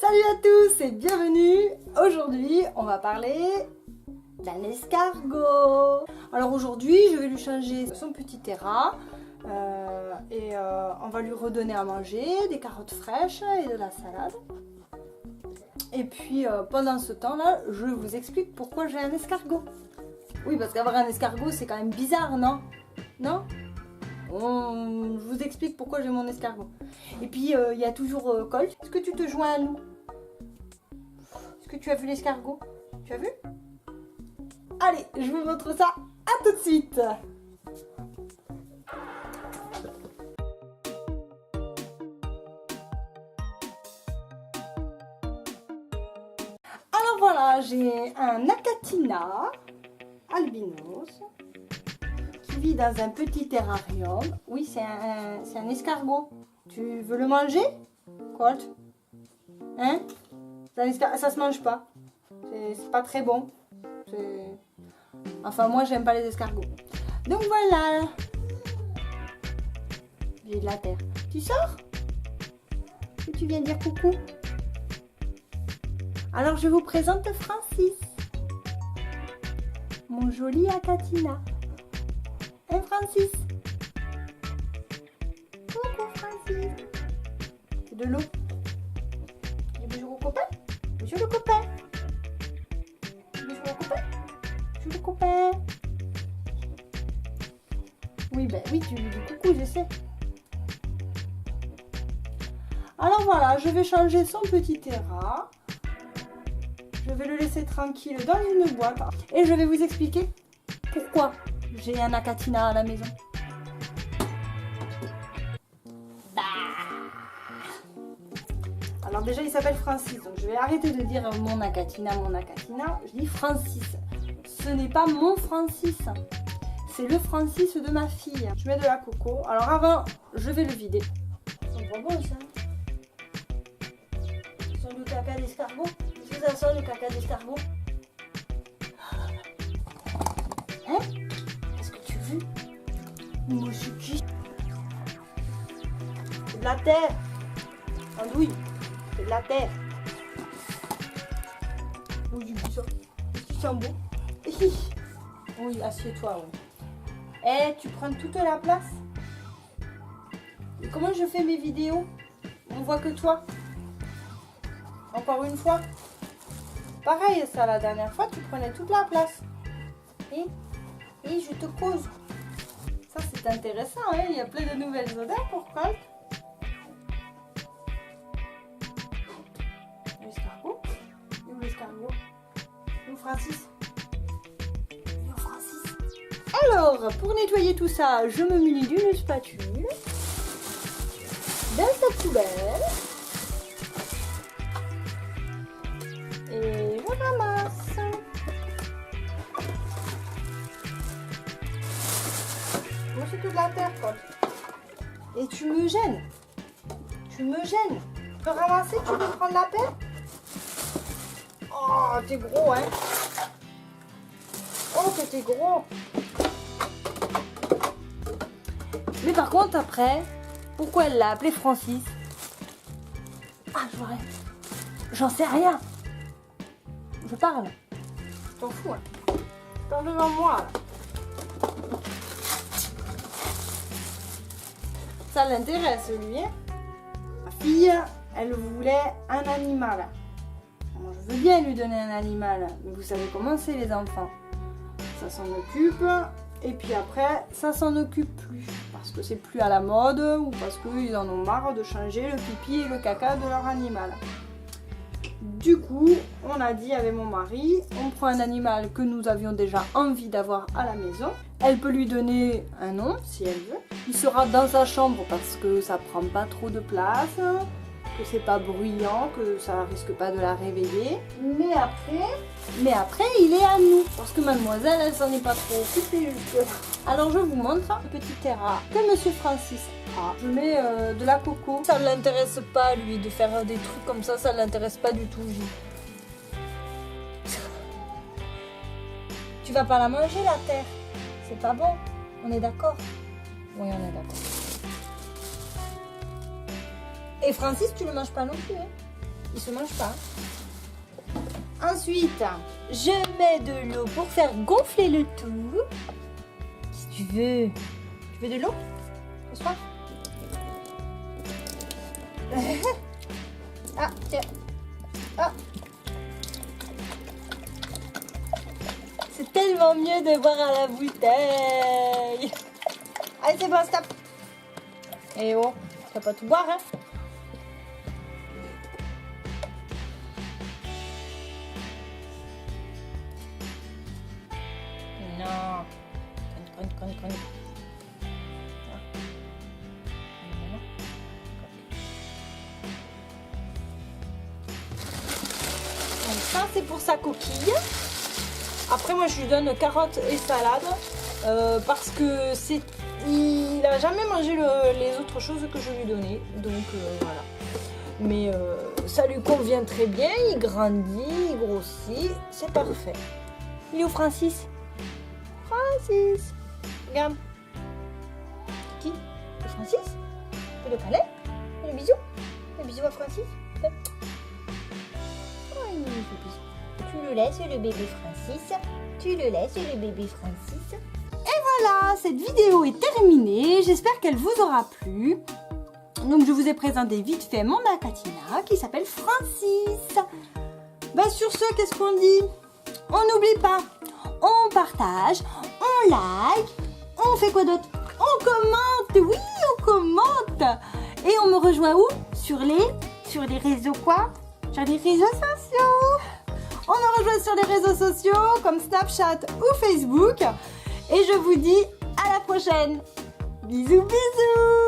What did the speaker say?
Salut à tous et bienvenue. Aujourd'hui, on va parler d'un escargot. Alors aujourd'hui, je vais lui changer son petit terrain on va lui redonner à manger des carottes fraîches et de la salade. Et puis pendant ce temps-là, je vous explique pourquoi j'ai un escargot. Oui, parce qu'avoir un escargot, c'est quand même bizarre, non? Non? Je vous explique pourquoi j'ai mon escargot. Et puis il y a toujours Colt. Est-ce que tu te joins à nous? Est-ce que tu as vu l'escargot? Tu as vu? Allez, je vous montre ça. À tout de suite. Alors voilà, j'ai un Acatina albinos qui vit dans un petit terrarium. Oui, c'est un escargot. Tu veux le manger, Colt? Hein? Ça se mange pas. C'est pas très bon. Enfin, moi, j'aime pas les escargots. Donc voilà. J'ai de la terre. Tu sors? Ou tu viens dire coucou? Alors, je vous présente Francis. Mon joli Acatina. Hein, Francis? Coucou, Francis. C'est de l'eau. Et bonjour au copain. Bonjour le copain. Bonjour le copain. Bonjour le copain. Oui, ben oui, tu lui dis coucou, je sais. Alors voilà, je vais changer son petit terrain. Je vais le laisser tranquille dans une boîte. Et je vais vous expliquer pourquoi j'ai un Acatina à la maison. Alors déjà, il s'appelle Francis. Donc je vais arrêter de dire mon Acatina. Je dis Francis. Ce n'est pas mon Francis. C'est le Francis de ma fille. Je mets de la coco. Alors avant, je vais le vider. Ça sent pas bon ça. Ça sent le caca d'escargot. Qu'est-ce que ça sent le caca d'escargot? Hein? Qu'est-ce que tu veux? Moi je suis qui? C'est de la terre. Andouille. C'est de la terre. Oui, j'ai vu ça. Tu sens bon? Oui, assieds-toi, oui. Eh, tu prends toute la place? Et comment je fais mes vidéos? On voit que toi. Encore une fois. Pareil, ça, la dernière fois, tu prenais toute la place. Et je te cause. Ça, c'est intéressant, hein? Il y a plein de nouvelles odeurs pour Colt. L'escargot? Où l'escargot? Où Francis? Où Francis? Alors, pour nettoyer tout ça, je me munis d'une spatule, d'un sac poubelle, et je ramasse. Moi, c'est toute la terre, Colt. Et tu me gênes. Tu me gênes. Tu peux ramasser, tu veux prendre la terre? Oh, t'es gros, hein? Oh, que t'es gros! Mais par contre, après, pourquoi elle l'a appelé Francis? Ah, je vois rien. J'en sais rien. Je parle. Je t'en fous, hein? Je parle devant moi, là. Ça l'intéresse, lui, hein? Ma fille, elle voulait un animal. Bon, je veux bien lui donner un animal, mais vous savez comment c'est, les enfants. Ça s'en occupe, et puis après, ça s'en occupe plus. Parce que c'est plus à la mode, ou parce qu'ils en ont marre de changer le pipi et le caca de leur animal. Du coup, on a dit avec mon mari, on prend un animal que nous avions déjà envie d'avoir à la maison. Elle peut lui donner un nom, si elle veut. Il sera dans sa chambre parce que ça prend pas trop de place, que c'est pas bruyant, que ça risque pas de la réveiller. Mais après, il est à nous. Parce que mademoiselle, elle s'en est pas trop occupée jusque-là. Alors je vous montre le petit terrain que monsieur Francis a. Je mets de la coco. Ça ne l'intéresse pas, lui, de faire des trucs comme ça. Ça ne l'intéresse pas du tout, Tu vas pas la manger, la terre. C'est pas bon. On est d'accord? Oui, on est d'accord. Et Francis, tu le manges pas non plus, hein? il se mange pas. Ensuite, je mets de l'eau pour faire gonfler le tout. Si tu veux. Tu veux de l'eau? Ce soir? Ah, tiens. Ah. C'est tellement mieux de boire à la bouteille. Allez, c'est bon, stop. Eh oh, tu vas pas tout boire, hein? Non. Con. Donc ça, c'est pour sa coquille. Après, moi, je lui donne carottes et salade parce que il n'a jamais mangé les autres choses que je lui donnais. Donc, voilà. Mais ça lui convient très bien. Il grandit, il grossit. C'est parfait. Il est où, Francis? Francis, regarde. Qui? C'est Francis? Tu le câlin? Le bisou? Le bisou à Francis? Oh, il fait bisou. Tu le laisses, le bébé Francis. Tu le laisses, le bébé Francis. Et voilà, cette vidéo est terminée. J'espère qu'elle vous aura plu. Donc, je vous ai présenté vite fait mon Acatina qui s'appelle Francis. Bah, sur ce, qu'est-ce qu'on dit? On n'oublie pas. On partage, on like, on fait quoi d'autre? On commente, oui, on commente. Et on me rejoint où? Sur les réseaux quoi? Sur les réseaux sociaux. On me rejoint sur les réseaux sociaux comme Snapchat ou Facebook. Et je vous dis à la prochaine. Bisous, bisous.